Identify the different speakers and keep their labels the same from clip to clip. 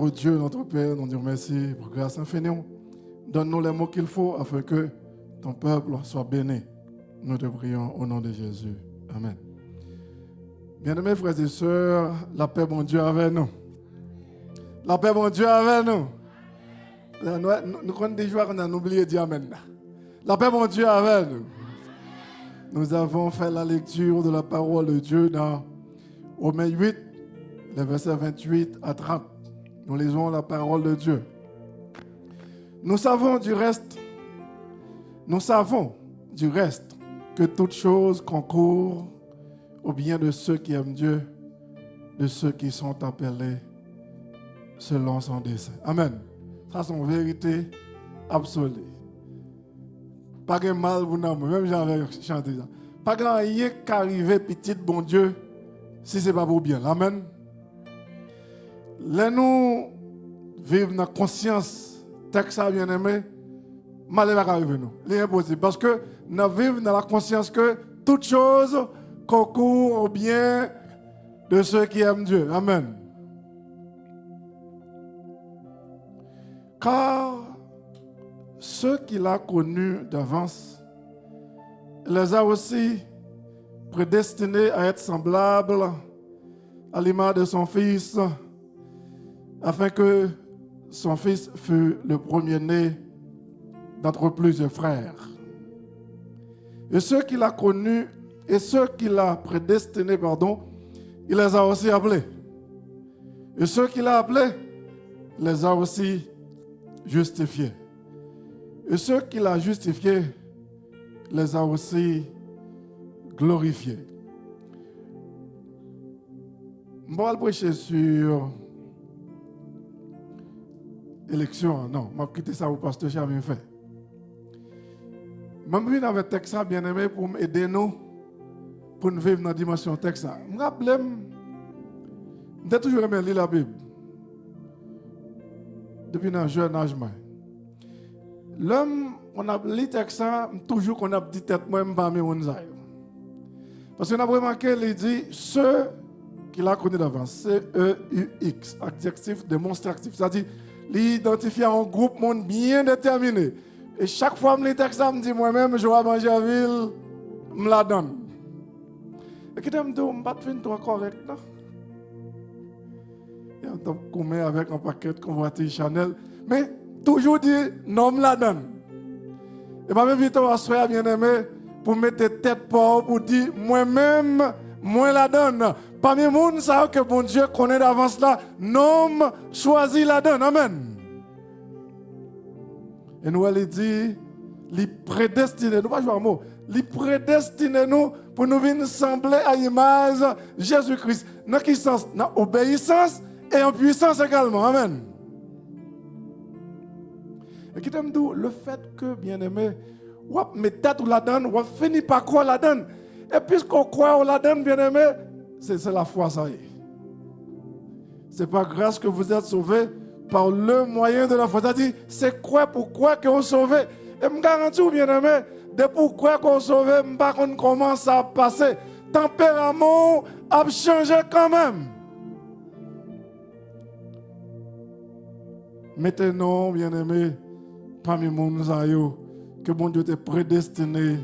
Speaker 1: Oh Dieu, notre Père, nous disons merci pour grâce infinie. Donne-nous les mots qu'il faut afin que ton peuple soit béni. Nous te prions au nom de Jésus. Amen. Bien-aimés frères et sœurs, la paix, bon Dieu, avec nous. La paix, bon Dieu, avec nous. Nous comptons déjà qu'on a oublié de dire Amen. La paix, bon Dieu, avec nous. Nous avons fait la lecture de la parole de Dieu dans Romains 8, les versets 28 à 30. Nous lisons la parole de Dieu. Nous savons du reste que toute chose concourt au bien de ceux qui aiment Dieu, de ceux qui sont appelés selon son dessein. Amen. Ça, c'est une vérité absolue. Pas de mal pour nous, même j'avais chanté ça. Pas de rien qui arrive, petit bon Dieu, si ce n'est pas pour bien. Amen. Là, nous vivons dans la conscience, texte bien aimé, mal va arriver nous. C'est impossible. Parce que nous vivons dans la conscience que toute chose concourt au bien de ceux qui aiment Dieu. Amen. Car ceux qu'il a connus d'avance, les a aussi prédestinés à être semblables à l'image de son Fils, afin que son Fils fût le premier-né d'entre plusieurs frères. Et ceux qu'il a connus, et ceux qu'il a prédestinés, il les a aussi appelés. Et ceux qu'il a appelés, les a aussi justifiés. Et ceux qu'il a justifiés, les a aussi glorifiés. Je vais prêcher sur élection. Non, je vais quitter ça au pasteur Charvin fait. Je vais venir avec le texte bien aimé pour m'aider nous, pour nous vivre dans la dimension texte. Je me rappelle, j'ai toujours aimé lire la Bible. Depuis un jeune âge. L'homme, on a lu le texte, toujours qu'on a dit tête moi, parmi les gens. Parce qu'on a remarqué, il dit ceux qu'il a connus d'avance, C-E-U-X, adjectif démonstratif. C'est-à-dire, l'identifier un groupe monde bien déterminé. Et chaque fois que je lis le texte, je me dis moi-même, je vais manger à ville, je me la donne. Et qui me dit, je ne vais pas faire correct, non? Et on tombe commun avec un paquet de convoitise Chanel. Mais toujours dire, non, je me la donne. Et je m'invite à soeur bien aimé pour mettre tête pour dire, moi-même, moi la donne. Parmi les gens, ça que bon Dieu connaît d'avance là, non, choisit la donne. Amen. Et nous, elle dit, il prédestiné, nous pas jouer un mot, il prédestiné nous pour nous venir sembler à l'image de Jésus-Christ. Dans quel sens? Dans obéissance et en puissance également. Amen. Et qui t'aime dit, le fait que, bien aimé, on met tête ou la donne, on finit par croire la donne. Et puisqu'on croit ou la donne, bien aimé, c'est la foi, ça y est. C'est par grâce que vous êtes sauvés par le moyen de la foi. C'est-à-dire, c'est quoi pourquoi qu'on est sauvé. Et je me garantis, bien aimé, de pourquoi qu'on est sauvé, on commence à passer. Tempérament a changé quand même. Maintenant, bien aimé, parmi les gens que bon Dieu t'a prédestiné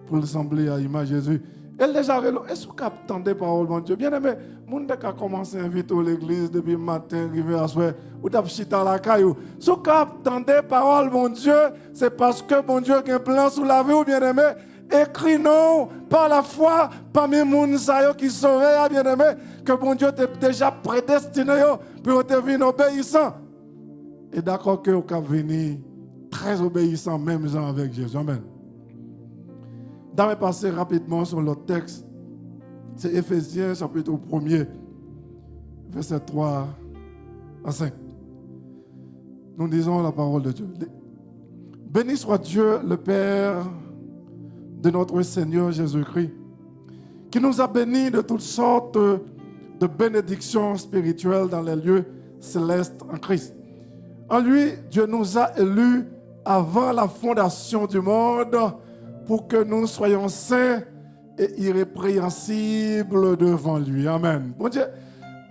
Speaker 1: pour ressembler à l'image de Jésus. Elle déjà est-ce que vous attendez parole mon Dieu? Bien aimé, moun qui a commencé à inviter à l'église depuis le matin, arrivé à soir, ou t'as chita la caillou. Si vous attendez parole mon Dieu, c'est parce que mon Dieu a un plan sous la vie ou bien aimé. Écris non par la foi parmi les gens qui sauraient, bien aimé, que mon Dieu t'a déjà prédestiné pour te venir obéissant. Et d'accord que vous pouvez venir très obéissant, même gens avec Jésus. Amen. Dans mes passer rapidement sur le texte, c'est Éphésiens chapitre 1er, verset 3 à 5. Nous disons la parole de Dieu. Béni soit Dieu, le Père de notre Seigneur Jésus-Christ, qui nous a bénis de toutes sortes de bénédictions spirituelles dans les lieux célestes en Christ. En lui, Dieu nous a élus avant la fondation du monde pour que nous soyons saints et irrépréhensibles devant lui. Amen. Bon Dieu,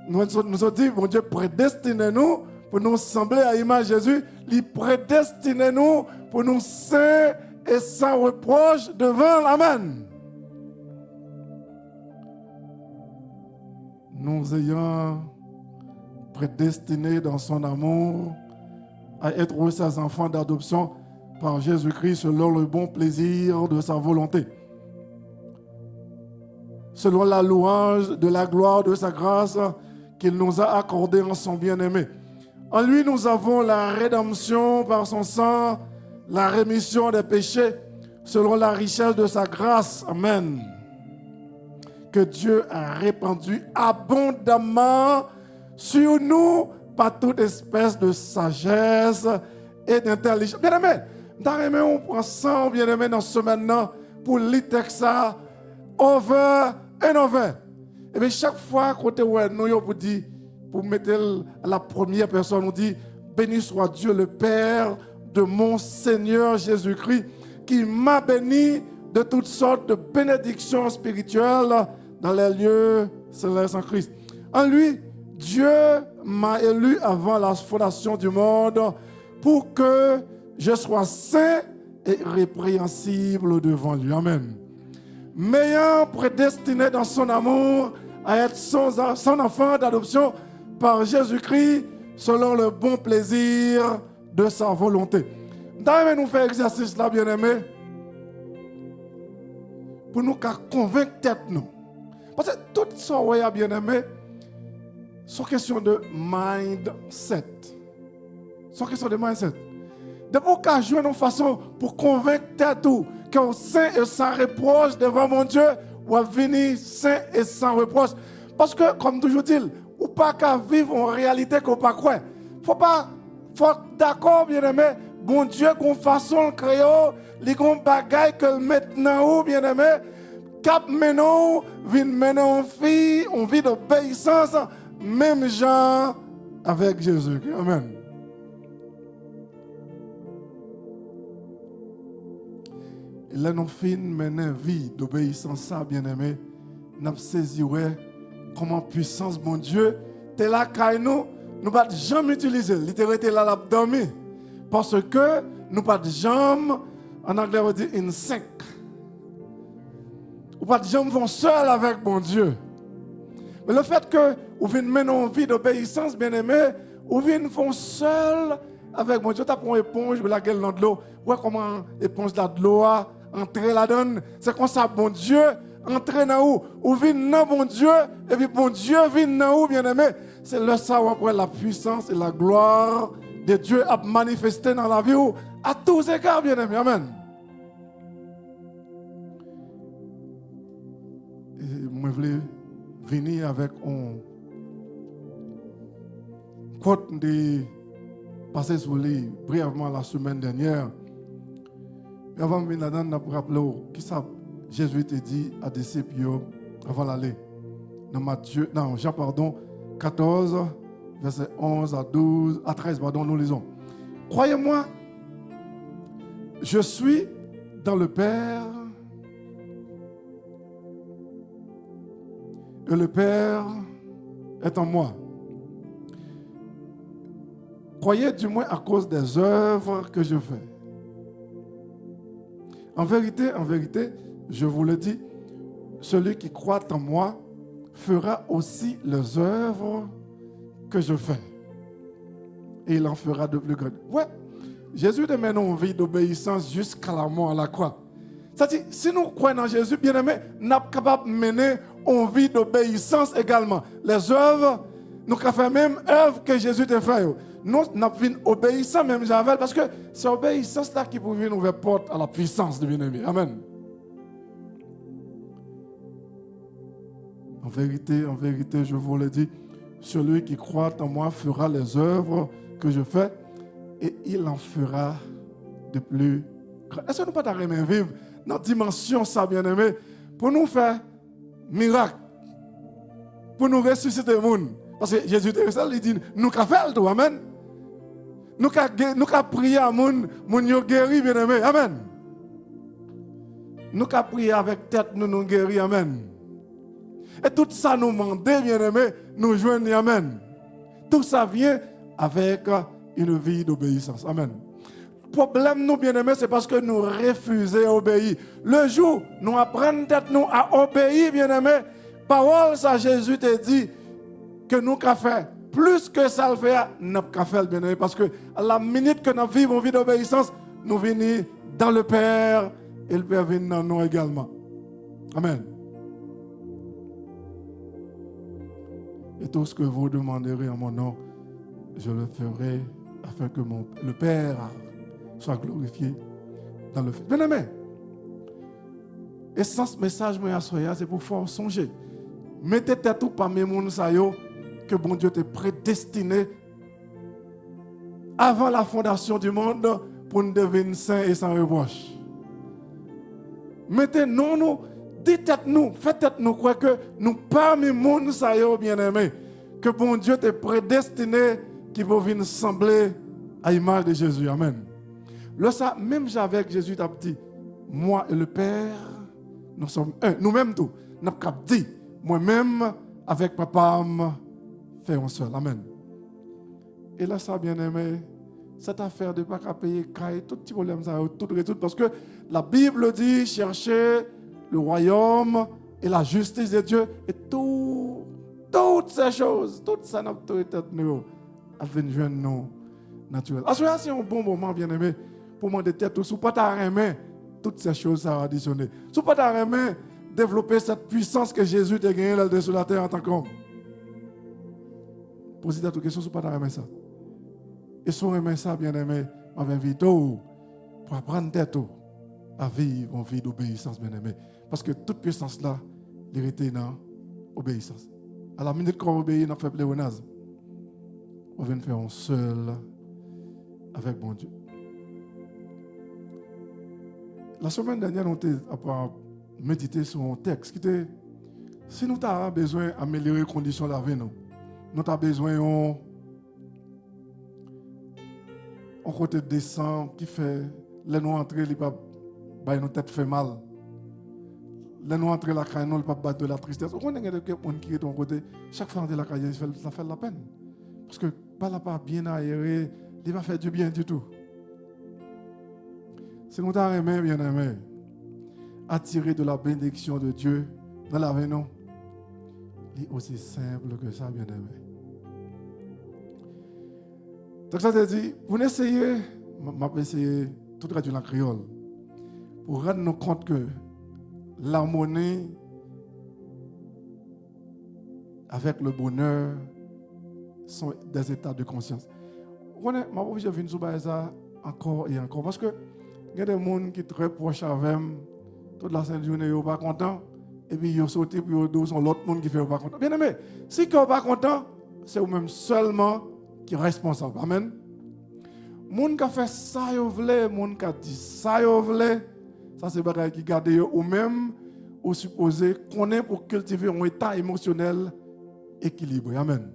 Speaker 1: nous avons dit, bon Dieu prédestiné nous pour nous sembler à l'image de Jésus, il prédestine nous pour nous saints et sans reproche devant l'Amen. Nous ayant prédestinés dans son amour à être ses enfants d'adoption par Jésus-Christ selon le bon plaisir de sa volonté, selon la louange de la gloire de sa grâce qu'il nous a accordée en son bien-aimé. En lui, nous avons la rédemption par son sang, la rémission des péchés, selon la richesse de sa grâce. Amen. Que Dieu a répandu abondamment sur nous par toute espèce de sagesse et d'intelligence. Bien-aimé, on prend ça, bien-aimé, dans ce maintenant pour lire texte over and over. Et bien, chaque fois que nous pour dire, pour mettre la première personne, on dit, béni soit Dieu le Père de mon Seigneur Jésus-Christ, qui m'a béni de toutes sortes de bénédictions spirituelles dans les lieux célestes en Christ. En lui, Dieu m'a élu avant la fondation du monde pour que je sois saint et répréhensible devant lui. Amen. M'ayant prédestiné dans son amour à être son enfant d'adoption par Jésus-Christ selon le bon plaisir de sa volonté. D'ailleurs, nous faisons exercice là, bien-aimés, pour nous convaincre tête nous. Parce que tout ça, bien-aimés, c'est question de mindset. C'est question de mindset. De pour qu'à jouer une façon pour convaincre tout qu'on saint et sans reproche devant mon Dieu, ou à venir saint et sans reproche. Parce que, comme toujours dit, ou pas qu'à vivre en réalité qu'on pas quoi. Faut d'accord, bien aimé, bon Dieu qu'on façon créole, les grands bagailles que maintenant ou bien aimé, cap maintenant, vient maintenant en fille, on vit d'obéissance, même genre avec Jésus. Amen. Et là, nous finissons maintenant vie d'obéissance, ça, bien-aimé. Nous saisi comment puissance, mon Dieu, t'es là, nous ne pouvons jamais utiliser. Littéralement, là, la dormi. Parce que nous ne pouvons jamais, en anglais, on dit in sync. Nous ne pouvons jamais vont seul avec mon Dieu. Mais le fait que vous venez maintenant en vie d'obéissance, bien-aimé, vous venez vont seul avec mon Dieu. Tu as pris une éponge, vous la gueule dans de l'eau. Ouais, comment éponge là de l'eau entrer là-dedans. C'est comme ça, bon Dieu, entrer dans où? Ou vient dans bon Dieu, et puis bon Dieu vient dans où, bien-aimé? C'est le savoir après la puissance et la gloire de Dieu à manifester dans la vie où, à tous égards, bien-aimé. Amen. Et moi, je voulais venir avec un quote de passer sur lui brièvement la semaine dernière. Et avant de venir là-dedans, pour rappeler qui ça Jésus t'a dit à des disciples avant d'aller. Dans Jean 14, verset 11 à 12, à 13, pardon, nous lisons. Croyez-moi, je suis dans le Père et le Père est en moi. Croyez du moins à cause des œuvres que je fais. En vérité, je vous le dis, celui qui croit en moi fera aussi les œuvres que je fais. Et il en fera de plus grandes. Ouais, Jésus te mène en vie d'obéissance jusqu'à la mort à la croix. C'est-à-dire, si nous croyons en Jésus, bien aimé, nous sommes capables de mener en vie d'obéissance également. Les œuvres, nous avons fait même œuvre que Jésus t'a fait. Nous sommes obéissants même Javel, parce que c'est l'obéissance là qui peut nous ouvrir porte à la puissance de bien-aimé. Amen. En vérité, je vous le dis, celui qui croit en moi fera les œuvres que je fais et il en fera de plus grandes. Est-ce que nous ne pouvons pas aimer vivre dans la dimension, ça, bien-aimé, pour nous faire miracle, pour nous ressusciter le monde? Parce que Jésus il dit, nous avons fait le tout, amen. Nous avons prié à moun guéri, bien-aimé, amen. Nous avons prié avec tête, nous guéri, amen. Et tout ça nous demande, bien-aimé, nous joignons, amen. Tout ça vient avec une vie d'obéissance. Amen. Le problème, nous, bien-aimés, c'est parce que nous refusons d'obéir. Le jour, nous apprenons nous à obéir, bien-aimés, parole, ça, Jésus t'a dit que nous avons fait plus que ça le fait, nous avons fait, bien-aimés, parce que à la minute que nous vivons une vie d'obéissance, nous venons dans le Père et le Père vient dans nous également. Amen. Et tout ce que vous demanderez en mon nom, je le ferai afin que le Père soit glorifié dans le Fils. Bien-aimé, essence message moi c'est pour faire songer. Mettez tête tout parmi les gens que bon Dieu t'a prédestiné avant la fondation du monde pour nous devenir saints et sans reproche. Mettez nous, dites-nous, faites-nous croire que nous parmi les gens bien-aimés, que bon Dieu t'a prédestiné qui vont venir sembler à l'image de Jésus. Amen. Là, ça, même avec Jésus, t'a dit, moi et le Père, nous sommes un. Nous-mêmes tout. Nous avons dit, moi-même, avec papa, faisons seul. Amen. Et là, ça, bien-aimé, cette affaire de ne pas payer tout petit problème, ça tout résoudre. Parce que la Bible dit, cherchez le royaume et la justice de Dieu et toutes ces choses, toutes ces autorités nous, viennent joindre nous naturellement. Alors, c'est un bon moment, bien-aimé, pour demander tête ou pas t'arrêter toutes ces choses à additionner. Si pas t'arrêter développer cette puissance que Jésus t'a gagnée là-dessus sur la terre en tant qu'homme. Posez-vous cette question, si pas t'arrêter ça. Et si on aime ça, bien-aimé, on va inviter pour apprendre tête à vivre une vie d'obéissance, bien-aimé. Parce que toute puissance là, il était dans l'obéissance. À la minute qu'on obéit, on fait pléonasme. On vient faire un seul avec bon Dieu. La semaine dernière, on a médité sur un texte qui était, si nous avons besoin d'améliorer les conditions de la vie, nous avons besoin d'un côté décent qui fait, les nous entrer, nos têtes fait mal. Les nous entrer la caille, nous pas battre de la tristesse. On a quelqu'un qui est de ton côté, chaque fois que la caille, ça fait la peine. Parce que pas bien aéré, il va faire du bien du tout. Si nous t'avons aimé, bien aimé, attirer de la bénédiction de Dieu dans la vie, non, c'est aussi simple que ça, bien aimé. Donc ça te dit, vous essayez, je vais essayer tout traduire en créole, pour rendre nous compte que l'harmonie avec le bonheur sont des états de conscience. Je vais venir sur ça encore et encore, parce que il y a des gens qui sont très proches avec moi, toute la sainte journée, ils ne sont pas contents, et puis ils sautent, puis ils sont l'autre monde qui ne fait pas content. Bien aimé, si ils ne sont pas contents, c'est eux-mêmes seulement qui sont responsables. Amen. Les gens qui ont fait ça, les gens qui ont dit ça, ça c'est des gens qui gardent eux-mêmes, ou supposé qu'on est pour cultiver un état émotionnel équilibré. Amen.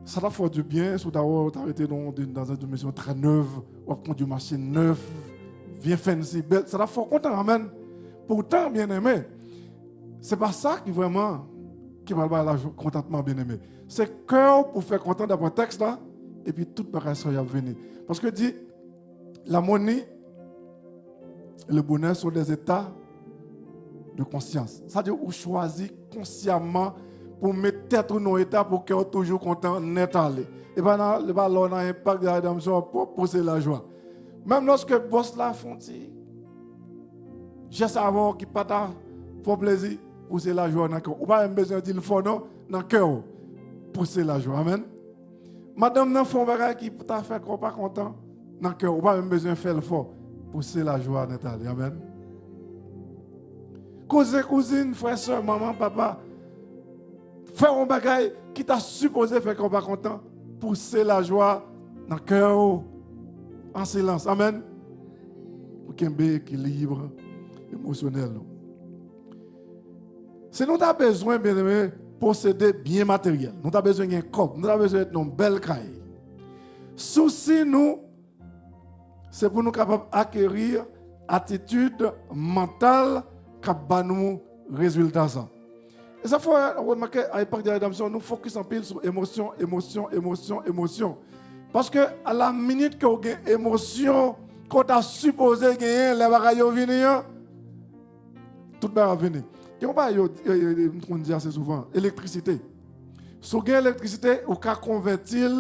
Speaker 1: Ça va faire du bien, si tu as été dans une maison très neuve, ou prendre une machine neuve, bien fancy, belle, ça va faire content, amen. Pourtant, bien aimé, ce n'est pas ça qui vraiment qui va faire contentement, bien aimé. C'est cœur pour faire content d'après le texte là, et puis toute bagage va venir. Parce que dit, la monnaie et le bonheur sont des états de conscience. Ça veut dire qu'on choisit consciemment pour mettre tête dans l'état pour qu'on soit toujours content, net aller. Et bien là, on a un impact de la rédemption pour pousser la joie. Même lorsque le boss là font, j'ai savoir qui pas font plaisir, pousser la joie dans le cœur. Ou pas besoin de dire le fond dans le cœur, pousser la joie. Amen. Madame n'a font bagage qui t'a fait qu'on pas content dans le cœur. Ou pas besoin de faire le fort, pousser la joie net aller. Amen. Cousine, frère, soeur, maman, papa, faire un bagage qui t'a supposé faire qu'on pas content, pousser la joie dans le cœur en silence. Amen. Pour qu'il y ait un équilibre émotionnel. Si nous avons besoin, bien aimé, posséder bien matériel, nous avons besoin d'un corps, nous avons besoin d'une belle caille. Souci nous, c'est pour nous capables d'acquérir attitude mentale qui va nous résultat ça. Et ça faut remarquer, à l'époque de la rédemption, nous focus en pile sur émotion, émotion, émotion, émotion. Parce que à la minute que vous avez émotion, quand tu as supposé gagner, les bagages vont venir, tout va venir. Et on dit assez souvent, électricité. Si vous avez l'électricité, vous pouvez convertir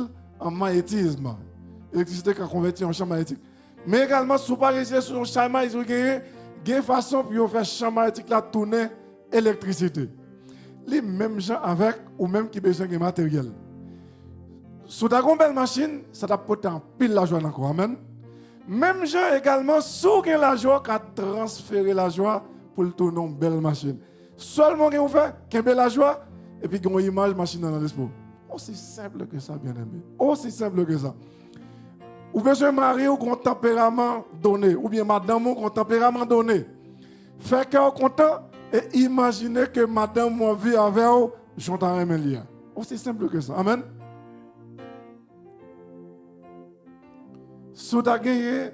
Speaker 1: en magnétisme. L'électricité qui convertit en champ magnétique. Mais également, si vous ne pouvez pas sur un champ magnétique, vous avez une façon pour faire champ magnétique là tourner électricité. Les mêmes gens avec ou même qui besoin de matériel. Si vous avez une belle machine, ça va porter en pile la joie encore. Amen. Même gens également, si vous avez la joie, qui transférer la joie pour tourner une belle machine. Seulement, vous faites, qu'il y ait la joie, et puis une image machine dans l'esprit. Aussi simple que ça, bien aimé. Aussi simple que ça. Ou besoin de marier ou un tempérament donné, ou bien madame ou un tempérament donné. Fait cœur content et imaginez que madame moi vit avec vous, j'entends un lien. Aussi simple que ça. Amen. Si vous avez gagné,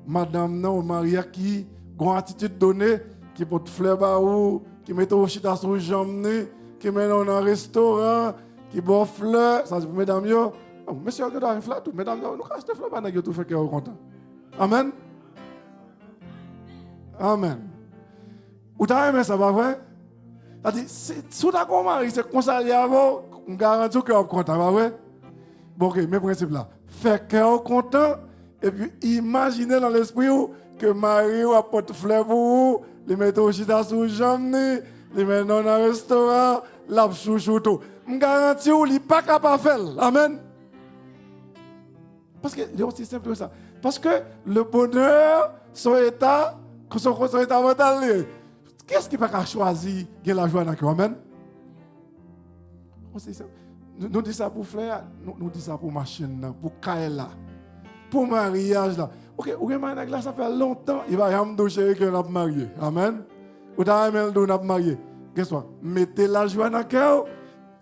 Speaker 1: madame ou Maria qui a une attitude donnée, qui porte fleurs ou qui met au chita sur les jambes, qui met dans un restaurant, qui boit fleurs, ça c'est pour mesdames. Oh, monsieur, vous avez une fleur, mesdames, nous achetons des fleurs, pour tout faire que vous content. Amen. Amen. Vous avez aimé ça, pas vrai? C'est-à-dire, si vous avez un mari, c'est comme ça, on garantit que vous êtes content, pas vrai? Bon, ok, mes principes là. Faire que vous êtes content, et puis imaginez dans l'esprit que Marie apporte fleurs pour vous, les met au chita sous les jambes, les met dans un restaurant, la chouchou tout. Je garantis que vous n'êtes pas capable de faire. Amen. Parce que c'est aussi simple que ça. Parce que le bonheur, son état mental, qu'est-ce qui va choisir de la joie dans le cœur? Amen. Nous disons ça pour frère, nous disons ça pour machine, pour Kaela, pour mariage. Là. Ok, ou bien là, ça fait longtemps, il va y avoir chéri que nous marié. Amen. Ou t'as même nous marié. Qu'est-ce que mettez la joie dans le cœur.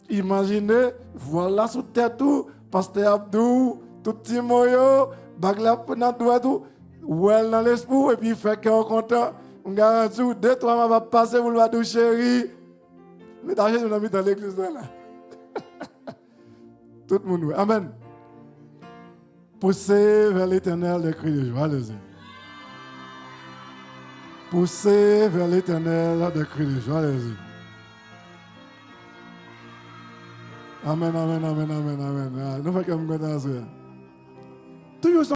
Speaker 1: Imaginez, voilà sous tête tout, pasteur Abdou, tout petit moyo, bagla dans doigt tout, well dans l'esprit et puis fait cœur content. On garantit 2-3 mois va passer pour le badou chéri. Mais d'ailleurs, nous avons mis dans l'église là. Tout le monde. Amen. Poussez vers l'éternel le cri de joie. Allez-y. Poussez vers l'éternel le cri de joie. Allez-y. Amen, amen, amen, amen, amen. Nous faisons comme ça.